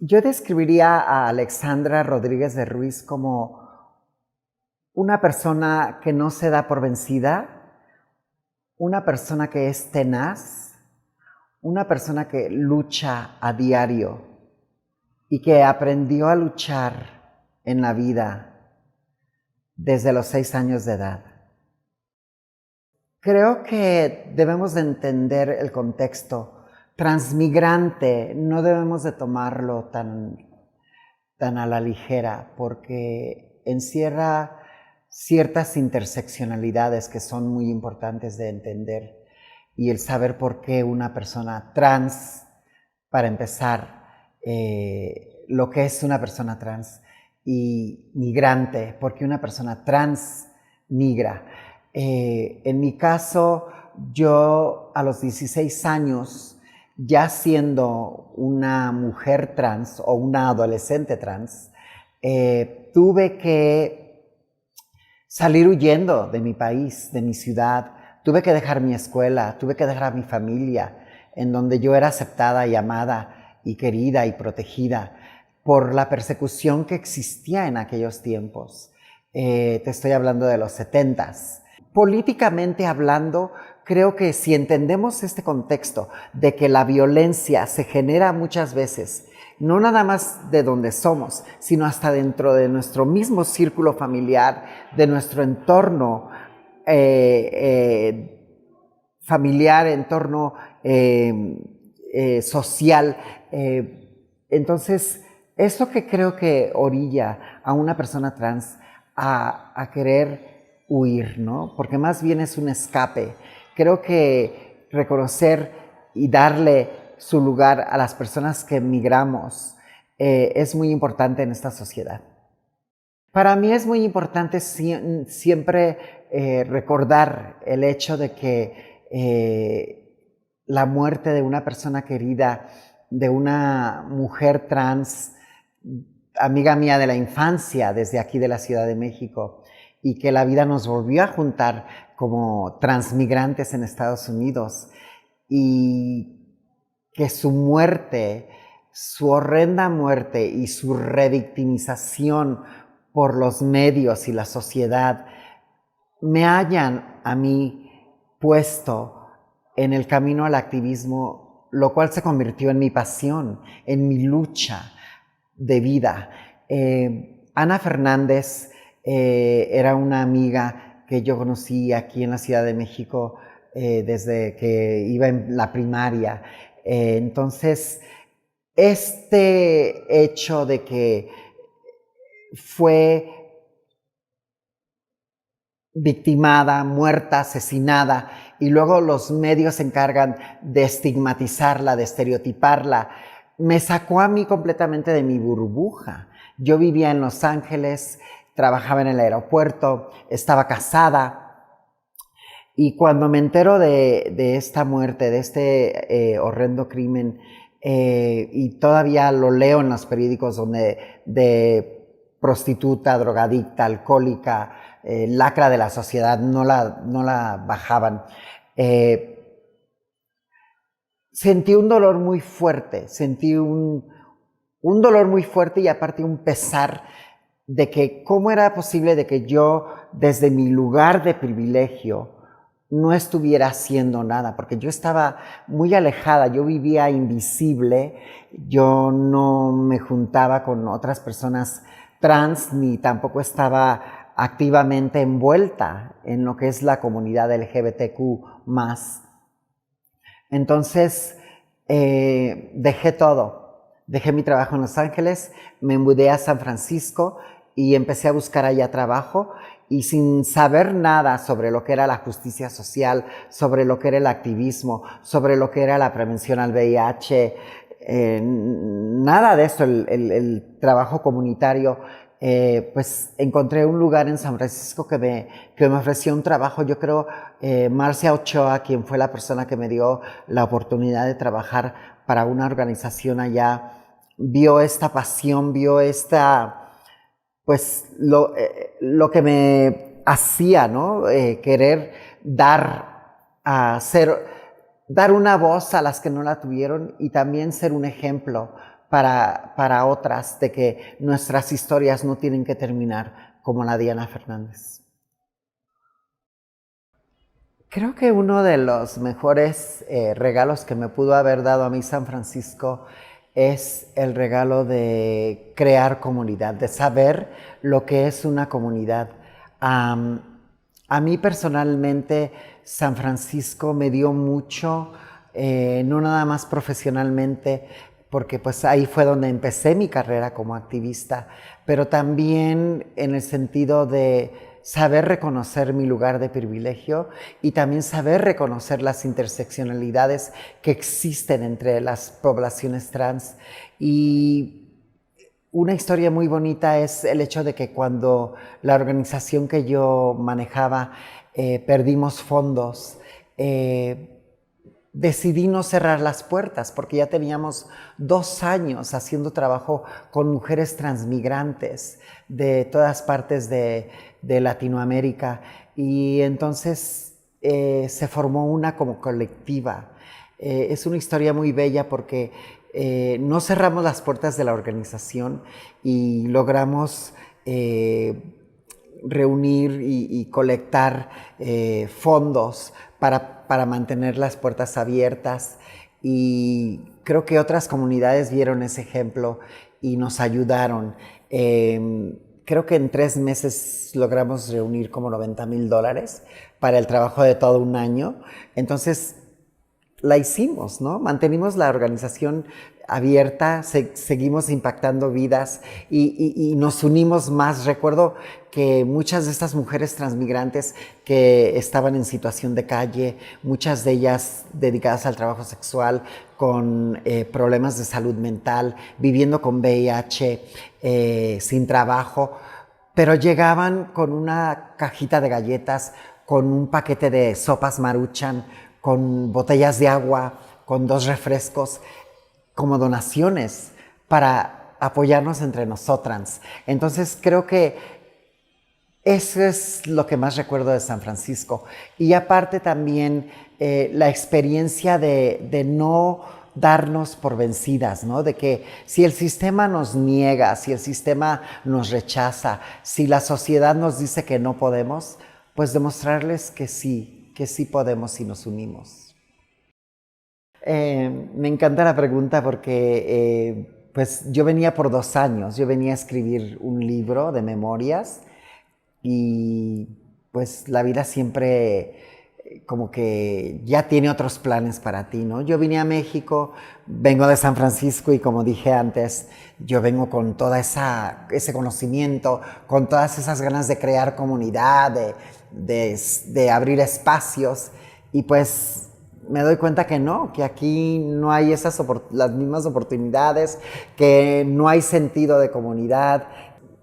Yo describiría a Alexandra Rodríguez de Ruiz como una persona que no se da por vencida, una persona que es tenaz, una persona que lucha a diario y que aprendió a luchar en la vida desde los 6 años de edad. Creo que debemos de entender el contexto transmigrante, no debemos de tomarlo tan a la ligera, porque encierra ciertas interseccionalidades que son muy importantes de entender, y el saber por qué una persona trans, para empezar, lo que es una persona trans, y migrante, porque una persona trans migra. En mi caso, yo a los 16 años, ya siendo una mujer trans o una adolescente trans, tuve que salir huyendo de mi país, de mi ciudad. Tuve que dejar mi escuela, tuve que dejar a mi familia, en donde yo era aceptada y amada y querida y protegida por la persecución que existía en aquellos tiempos. Te estoy hablando de los 70s. Políticamente hablando, creo que si entendemos este contexto de que la violencia se genera muchas veces, no nada más de donde somos, sino hasta dentro de nuestro mismo círculo familiar, de nuestro entorno familiar, entorno social. Entonces, eso que creo que orilla a una persona trans a querer huir, ¿no? Porque más bien es un escape. Creo que reconocer y darle su lugar a las personas que migramos es muy importante en esta sociedad. Para mí es muy importante siempre recordar el hecho de que la muerte de una persona querida, de una mujer trans, amiga mía de la infancia, desde aquí de la Ciudad de México, y que la vida nos volvió a juntar como transmigrantes en Estados Unidos, y que su muerte, su horrenda muerte y su revictimización por los medios y la sociedad me hayan a mí puesto en el camino al activismo, lo cual se convirtió en mi pasión, en mi lucha de vida. Ana Fernández era una amiga que yo conocí aquí en la Ciudad de México desde que iba en la primaria. Entonces, este hecho de que fue victimada, muerta, asesinada, y luego los medios se encargan de estigmatizarla, de estereotiparla, me sacó a mí completamente de mi burbuja. Yo vivía en Los Ángeles, trabajaba en el aeropuerto, estaba casada, y cuando me entero de esta muerte, de este horrendo crimen, y todavía lo leo en los periódicos de prostituta, drogadicta, alcohólica, lacra de la sociedad, no la bajaban. Sentí un dolor muy fuerte, sentí un dolor muy fuerte, y aparte un pesar de que cómo era posible de que yo, desde mi lugar de privilegio, no estuviera haciendo nada, porque yo estaba muy alejada, yo vivía invisible, yo no me juntaba con otras personas trans, ni tampoco estaba activamente envuelta en lo que es la comunidad LGBTQ+. Entonces, dejé todo, dejé mi trabajo en Los Ángeles, me mudé a San Francisco y empecé a buscar allá trabajo, y sin saber nada sobre lo que era la justicia social, sobre lo que era el activismo, sobre lo que era la prevención al VIH, nada de eso, el trabajo comunitario, pues encontré un lugar en San Francisco que me ofreció un trabajo. Yo creo Marcia Ochoa, quien fue la persona que me dio la oportunidad de trabajar para una organización allá, vio esta pasión, vio esta, pues lo que me hacía, ¿no? Querer dar una voz a las que no la tuvieron, y también ser un ejemplo para otras, de que nuestras historias no tienen que terminar como la Diana Fernández. Creo que uno de los mejores regalos que me pudo haber dado a mí San Francisco es el regalo de crear comunidad, de saber lo que es una comunidad. A mí personalmente San Francisco me dio mucho, no nada más profesionalmente, porque pues ahí fue donde empecé mi carrera como activista, pero también en el sentido de saber reconocer mi lugar de privilegio y también saber reconocer las interseccionalidades que existen entre las poblaciones trans. Y una historia muy bonita es el hecho de que cuando la organización que yo manejaba perdimos fondos, decidí no cerrar las puertas porque ya teníamos 2 años haciendo trabajo con mujeres transmigrantes de todas partes de Latinoamérica, y entonces se formó una como colectiva. Es una historia muy bella porque no cerramos las puertas de la organización y logramos reunir y colectar fondos para mantener las puertas abiertas, y creo que otras comunidades vieron ese ejemplo y nos ayudaron. Creo que en 3 meses logramos reunir como $90,000 para el trabajo de todo un año. Entonces la hicimos, ¿no? Mantenimos la organización abierta, seguimos impactando vidas y nos unimos más. Recuerdo que muchas de estas mujeres transmigrantes que estaban en situación de calle, muchas de ellas dedicadas al trabajo sexual, con problemas de salud mental, viviendo con VIH, sin trabajo, pero llegaban con una cajita de galletas, con un paquete de sopas Maruchan, con botellas de agua, con 2 refrescos, como donaciones para apoyarnos entre nosotras. Entonces creo que eso es lo que más recuerdo de San Francisco. Y aparte también la experiencia de no darnos por vencidas, ¿no? De que si el sistema nos niega, si el sistema nos rechaza, si la sociedad nos dice que no podemos, pues demostrarles que sí podemos si nos unimos. Me encanta la pregunta porque pues yo venía por 2 años, yo venía a escribir un libro de memorias y pues la vida siempre como que ya tiene otros planes para ti, ¿no? Yo vine a México, vengo de San Francisco y como dije antes, yo vengo con toda ese conocimiento, con todas esas ganas de crear comunidad, de abrir espacios, y pues me doy cuenta que no, que aquí no hay las mismas oportunidades, que no hay sentido de comunidad.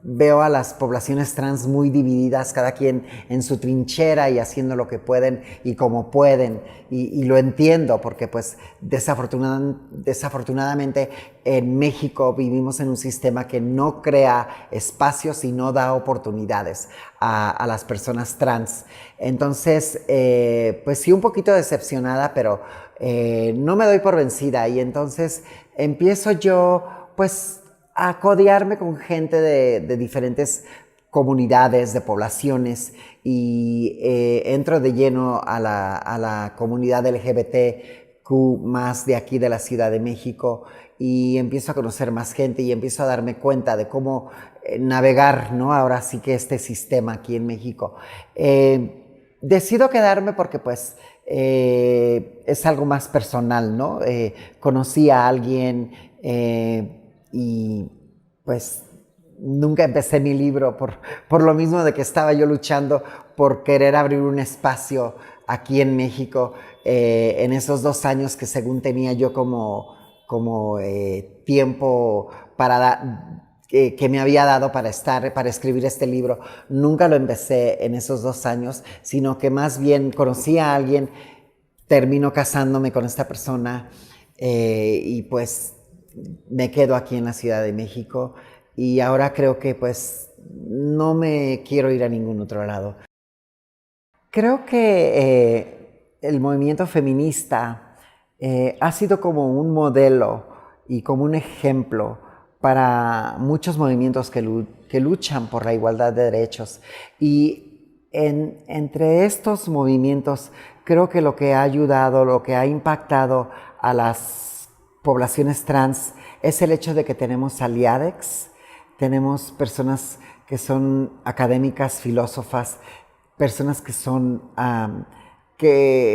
Veo a las poblaciones trans muy divididas, cada quien en su trinchera y haciendo lo que pueden y como pueden, y lo entiendo porque pues desafortunadamente en México vivimos en un sistema que no crea espacios y no da oportunidades a las personas trans. Entonces pues sí, un poquito decepcionada, pero no me doy por vencida, y entonces empiezo yo pues a codearme con gente de diferentes comunidades, de poblaciones, y entro de lleno a la comunidad LGBTQ más de aquí de la Ciudad de México, y empiezo a conocer más gente y empiezo a darme cuenta de cómo navegar, ¿no? Ahora sí que este sistema aquí en México. Decido quedarme porque pues es algo más personal, ¿no? Conocí a alguien y pues nunca empecé mi libro por lo mismo de que estaba yo luchando por querer abrir un espacio aquí en México en esos 2 años que según tenía yo como tiempo que me había dado para escribir este libro. Nunca lo empecé en esos 2 años, sino que más bien conocí a alguien, termino casándome con esta persona y pues me quedo aquí en la Ciudad de México, y ahora creo que pues no me quiero ir a ningún otro lado. Creo que el movimiento feminista ha sido como un modelo y como un ejemplo para muchos movimientos que luchan por la igualdad de derechos. Y entre estos movimientos, creo que lo que ha ayudado, lo que ha impactado a las poblaciones trans es el hecho de que tenemos aliadex, tenemos personas que son académicas, filósofas, personas que son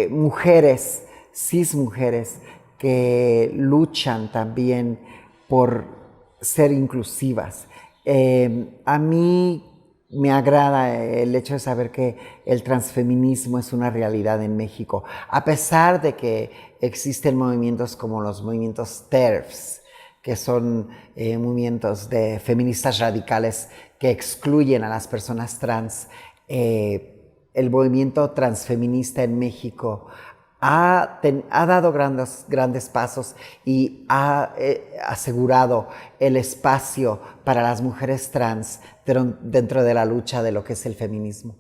mujeres, cis mujeres, que luchan también por ser inclusivas. A mí me agrada el hecho de saber que el transfeminismo es una realidad en México, a pesar de que existen movimientos como los movimientos TERFs, que son movimientos de feministas radicales que excluyen a las personas trans. El movimiento transfeminista en México ha dado grandes pasos y ha asegurado el espacio para las mujeres trans dentro de la lucha de lo que es el feminismo.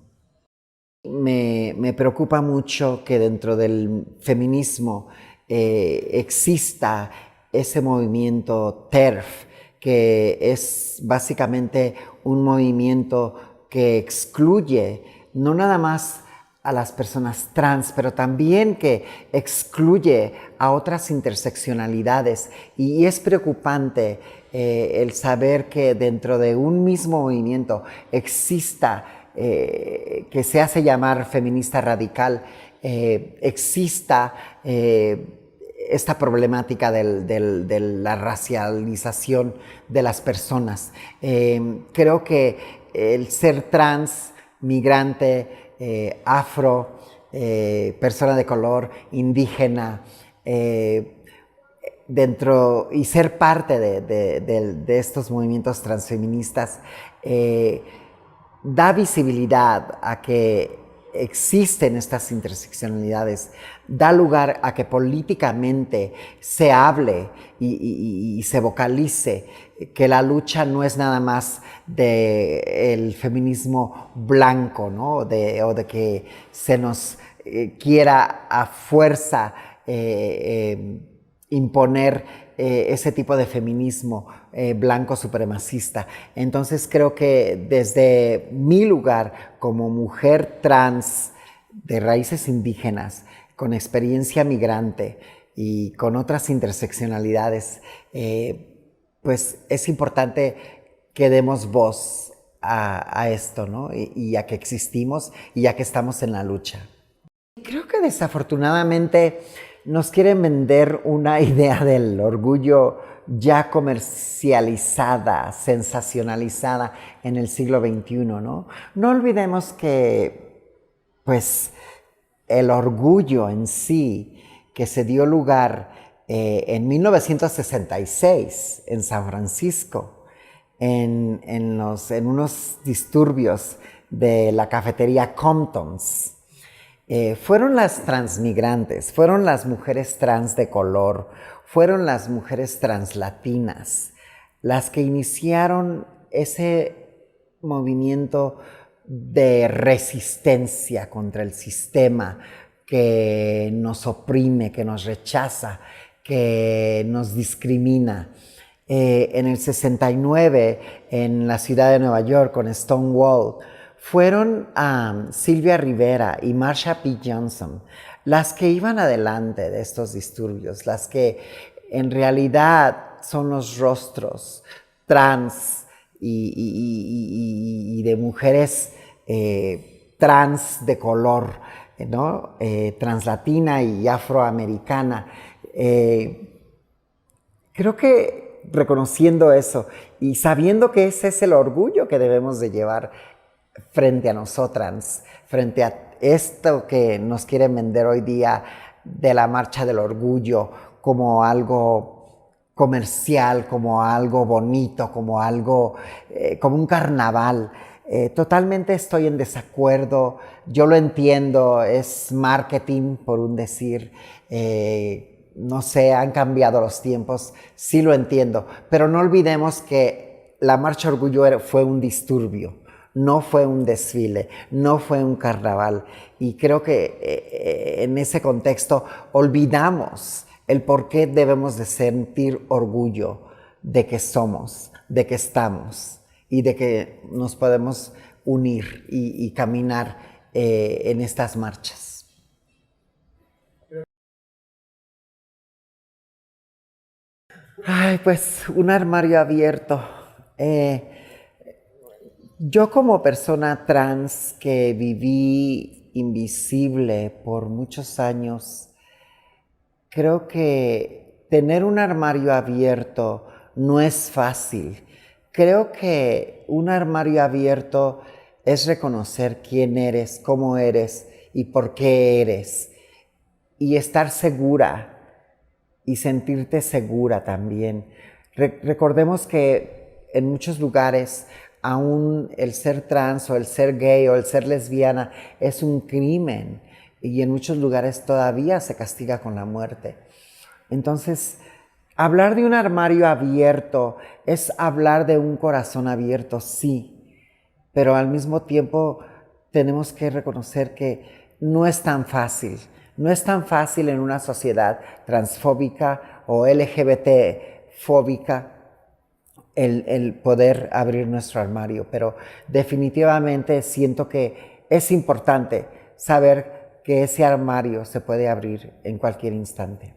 Me preocupa mucho que dentro del feminismo exista ese movimiento TERF, que es básicamente un movimiento que excluye no nada más a las personas trans, pero también que excluye a otras interseccionalidades. Y es preocupante el saber que dentro de un mismo movimiento exista, que se hace llamar feminista radical, exista esta problemática de la racialización de las personas. Creo que el ser trans, migrante, afro, persona de color, indígena, dentro y ser parte de estos movimientos transfeministas da visibilidad a que existen estas interseccionalidades, da lugar a que políticamente se hable y se vocalice que la lucha no es nada más del feminismo blanco, ¿no? o de que se nos quiera a fuerza imponer ese tipo de feminismo blanco supremacista. Entonces creo que desde mi lugar como mujer trans de raíces indígenas, con experiencia migrante y con otras interseccionalidades, pues es importante que demos voz a esto, ¿no? Y a que existimos y a que estamos en la lucha. Creo que desafortunadamente nos quieren vender una idea del orgullo ya comercializada, sensacionalizada en el siglo XXI, ¿no? No olvidemos que, pues, el orgullo en sí, que se dio lugar en 1966 en San Francisco, en unos disturbios de la cafetería Compton's, fueron las transmigrantes, fueron las mujeres trans de color, fueron las mujeres translatinas las que iniciaron ese movimiento de resistencia contra el sistema que nos oprime, que nos rechaza, que nos discrimina. En el 69, en la ciudad de Nueva York, con Stonewall, fueron Sylvia Rivera y Marsha P. Johnson las que iban adelante de estos disturbios, las que en realidad son los rostros trans y de mujeres trans de color, ¿no? Translatina y afroamericana. Creo que reconociendo eso y sabiendo que ese es el orgullo que debemos de llevar frente a nosotras, frente a esto que nos quieren vender hoy día de la marcha del orgullo como algo comercial, como algo bonito, como algo, como un carnaval. Totalmente estoy en desacuerdo, yo lo entiendo, es marketing por un decir, no sé, han cambiado los tiempos, sí lo entiendo, pero no olvidemos que la Marcha Orgullo fue un disturbio. no fue un desfile, no fue un carnaval. Y creo que en ese contexto olvidamos el por qué debemos de sentir orgullo de que somos, de que estamos y de que nos podemos unir y caminar en estas marchas. Ay, pues un armario abierto. Yo como persona trans que viví invisible por muchos años, creo que tener un armario abierto no es fácil. Creo que un armario abierto es reconocer quién eres, cómo eres y por qué eres. Y estar segura y sentirte segura también. Recordemos que en muchos lugares aún el ser trans o el ser gay o el ser lesbiana es un crimen y en muchos lugares todavía se castiga con la muerte. Entonces, hablar de un armario abierto es hablar de un corazón abierto, sí, pero al mismo tiempo tenemos que reconocer que no es tan fácil. No es tan fácil en una sociedad transfóbica o LGBT-fóbica el poder abrir nuestro armario, pero definitivamente siento que es importante saber que ese armario se puede abrir en cualquier instante.